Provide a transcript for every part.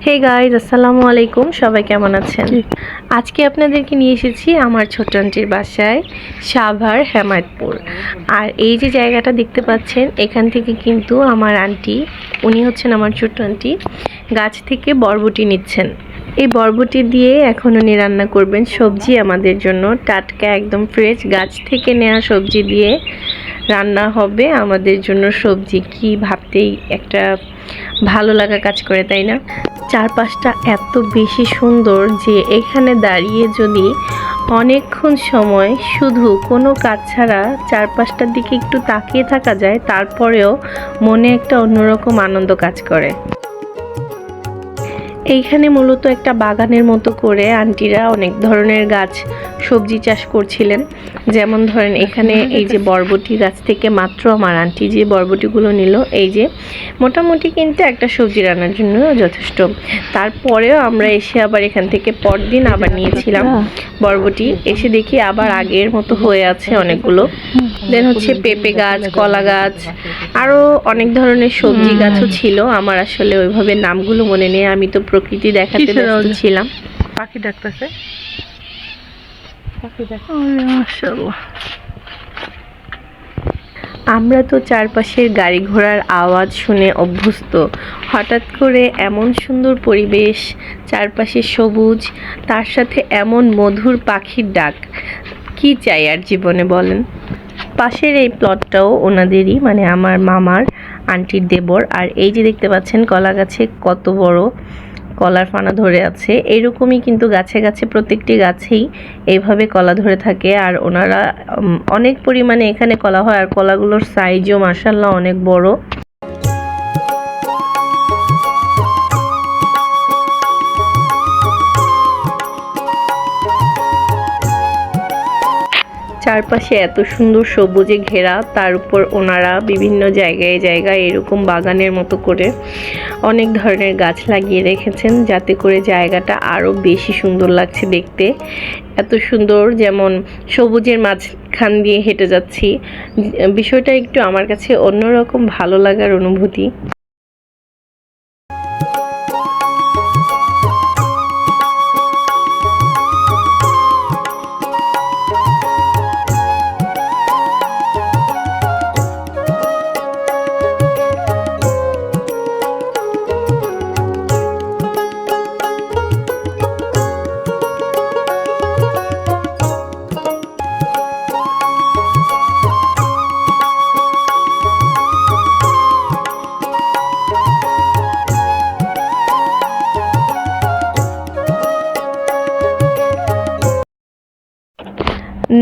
Hey guys, আসসালামু আলাইকুম। সবাই কেমন আছেন? আজকে আপনাদেরকে নিয়ে এসেছি আমার ছোট আন্টির বাসায়, সাভার হেমায়তপুর। আর এই যে জায়গাটা দেখতে পাচ্ছেন, এখান থেকে কিন্তু আমার আন্টি, উনি হচ্ছেন আমার ছোট আন্টি, গাছ থেকে বরবটি নিচ্ছেন। এই বরবটি দিয়ে এখন উনি রান্না করবেন সবজি আমাদের জন্য। টাটকা একদম ফ্রেশ গাছ থেকে নেওয়া সবজি দিয়ে রান্না হবে আমাদের জন্য সবজি। কি ভাবতেই একটা ভালো লাগা কাজ করে, তাই না? চারপাশটা এত বেশি সুন্দর যে এখানে দাঁড়িয়ে যদি অনেকক্ষণ সময় শুধু কোনো কাজ ছাড়া চারপাশটার দিকে একটু তাকিয়ে থাকা যায়, তারপরেও মনে একটা অন্যরকম আনন্দ কাজ করে। এইখানে মূলত একটা বাগানের মতো করে আন্টিরা অনেক ধরনের গাছ সবজি চাষ করছিলেন। যেমন ধরেন এখানে এই যে বরবটি গাছ থেকে মাত্র আমার আন্টি যে বরবটিগুলো নিল, এই যে মোটামুটি কিন্তু একটা সবজি রান্নার জন্য যথেষ্ট। তারপরেও আমরা এসে আবার এখান থেকে পরদিন আবার নিয়েছিলাম বরবটি। এসে দেখি আবার আগের মতো হয়ে আছে অনেকগুলো। দেন হচ্ছে পেঁপে গাছ, কলা গাছ, আরও অনেক ধরনের সবজি গাছও ছিল। আমার আসলে ওইভাবে নামগুলো মনে নেই, আমি তো প্রকৃতি দেখাতে ব্যস্ত ছিলাম। পাখি ডাকতেছে, মাশাআল্লাহ। আমরা তো চারপাশের গাড়ি ঘোড়ার আওয়াজ শুনে অভ্যস্ত। হঠাৎ করে এমন সুন্দর পরিবেশ, চারপাশে সবুজ, তার সাথে এমন মধুর পাখির ডাক, কি চাই আর জীবনে বলেন? পাশের এই প্লটটাও ওনাদেরই, মানে আমার মামার আন্টির দেবর। আর এই যে দেখতে পাচ্ছেন কলা গাছে কত বড় কলার ফানা ধরে আছে। এরকমই কিন্তু গাছে গাছে প্রত্যেকটি গাছেই এইভাবে কলা ধরে থাকে। আর ওনারা অনেক পরিমাণে এখানে কলা হয়, আর কলাগুলোর সাইজও মাশাআল্লাহ অনেক বড়। চারপাশে এত সুন্দর সবুজে ঘেরা, তার উপর ওনারা বিভিন্ন জায়গায় জায়গায় এরকম বাগানের মতো করে অনেক ধরনের গাছ লাগিয়ে রেখেছেন, যাতে করে জায়গাটা আরও বেশি সুন্দর লাগছে দেখতে। এত সুন্দর, যেমন সবুজের মাঝখান দিয়ে হেঁটে যাচ্ছি, বিষয়টা একটু আমার কাছে অন্যরকম ভালো লাগার অনুভূতি।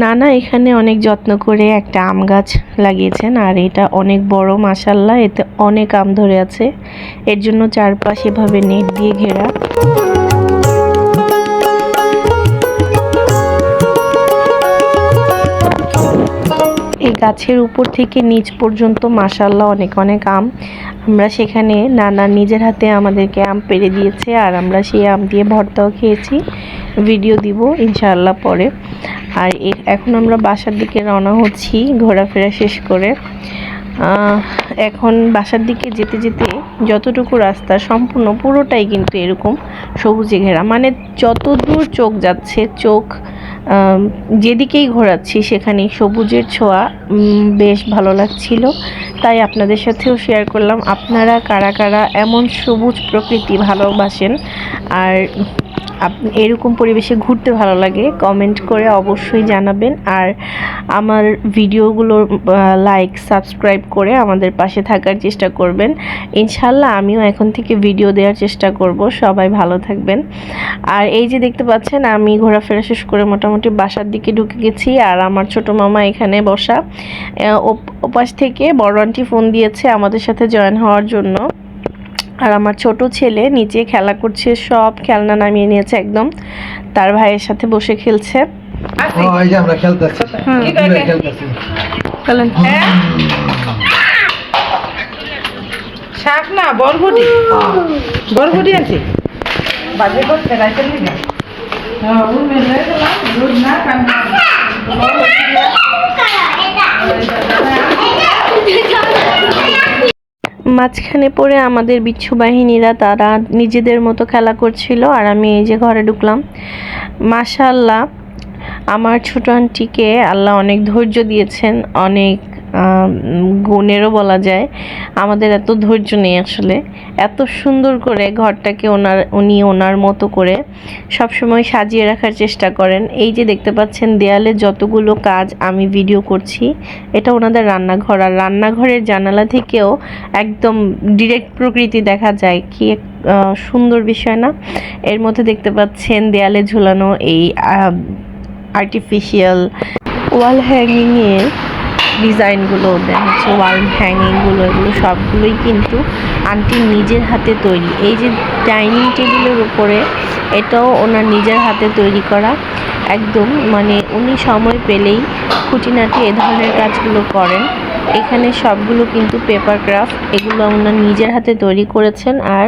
নানা এখানে অনেক যত্ন করে একটা আম গাছ লাগিয়েছেন, আর এটা অনেক বড় মাশাআল্লাহ, এতে অনেক আম ধরে আছে। এর জন্য চারপাশে এভাবে নেট দিয়ে ঘেরা। এই গাছের উপর থেকে নিচ পর্যন্ত মাশাআল্লাহ অনেক অনেক আম। আমরা সেখানে নানা নিজের হাতে আমাদেরকে আম পেড়ে দিয়েছে, আর আমরা সেই আম দিয়ে ভর্তাও খেয়েছি। ভিডিও দিব ইনশাআল্লাহ পরে। আর এখন আমরা বাসার দিকে রওনা হচ্ছি ঘোরাফেরা শেষ করে। এখন বাসার দিকে যেতে যেতে যতটুকু রাস্তা, সম্পূর্ণ পুরোটাই কিন্তু এরকম সবুজে ঘেরা, মানে যত দূর চোখ যাচ্ছে, চোখ যেদিকেই ঘোরাচ্ছি সেখানেই সবুজের ছোঁয়া। বেশ ভালো লাগছিল, তাই আপনাদের সাথেও শেয়ার করলাম। আপনারা কারা কারা এমন সবুজ প্রকৃতি ভালোবাসেন আর এরকম পরিবেশে ঘুরতে ভালো লাগে, কমেন্ট করে অবশ্যই জানাবেন। আর আমার ভিডিওগুলোর লাইক, সাবস্ক্রাইব করে আমাদের পাশে থাকার চেষ্টা করবেন। ইনশাল্লাহ আমিও এখন থেকে ভিডিও দেওয়ার চেষ্টা করব। সবাই ভালো থাকবেন। আর এই যে দেখতে পাচ্ছেন, আমি ঘোরাফেরা শেষ করে মোটামুটি বাসার দিকে ঢুকে গেছি। আর আমার ছোট মামা এখানে বসা, ওপাশ থেকে বড় আন্টি ফোন দিয়েছে আমাদের সাথে জয়েন হওয়ার জন্য। আর আমার ছোট ছেলে নিচে খেলা করছে, সব খেলনা নামিয়ে নিয়েছে একদম, তার ভাইয়ের সাথে বসে খেলছে। শাক না বরবটি, বরবটি আছে বাজে করতে রাইতে না। মাঝখানে পড়ে আমাদের বিচ্ছু বাহিনীরা তারা নিজেদের মতো খেলা করছিল, আর আমি এই যে ঘরে ঢুকলাম। মাশাআল্লাহ, আমার ছোট আন্টিকে আল্লাহ অনেক ধৈর্য দিয়েছেন, অনেক গুণেরও বলা যায়। আমাদের এত ধৈর্য নেই আসলে। এত সুন্দর করে ঘরটাকে উনি ওনার মতো করে সবসময় সাজিয়ে রাখার চেষ্টা করেন। এই যে দেখতে পাচ্ছেন দেয়ালে যতগুলো কাজ আমি ভিডিও করছি, এটা ওনাদের রান্নাঘর, আর রান্নাঘরের জানালা থেকেও একদম ডিরেক্ট প্রকৃতি দেখা যায়। কি সুন্দর বিষয় না? এর মধ্যে দেখতে পাচ্ছেন দেয়ালে ঝুলানো এই আর্টিফিশিয়াল ওয়াল হ্যাঙ্গিংয়ের ডিজাইনগুলো, হচ্ছে ওয়াল হ্যাঙ্গিংগুলো, এগুলো সবগুলোই কিন্তু আন্টির নিজের হাতে তৈরি। এই যে ডাইনিং টেবিলের উপরে, এটাও ওনার নিজের হাতে তৈরি করা। একদম মানে উনি সময় পেলেই খুঁটিনাটি এ ধরনের কাজগুলো করেন। এখানে সবগুলো কিন্তু পেপার ক্রাফট, এগুলো ওনার নিজের হাতে তৈরি করেছেন আর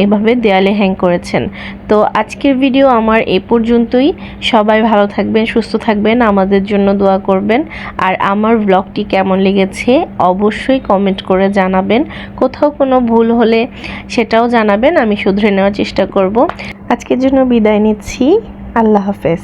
এভাবে দেয়ালে হ্যাং করেছেন। তো আজকের ভিডিও আমার এ পর্যন্তই। সবাই ভালো থাকবেন, সুস্থ থাকবেন, আমাদের জন্য দোয়া করবেন। আর আমার ব্লগটি কেমন লেগেছে অবশ্যই কমেন্ট করে জানাবেন। কোথাও কোনো ভুল হলে সেটাও জানাবেন, আমি শুধরে নেওয়ার চেষ্টা করব। আজকের জন্য বিদায় নিচ্ছি। আল্লাহ হাফেজ।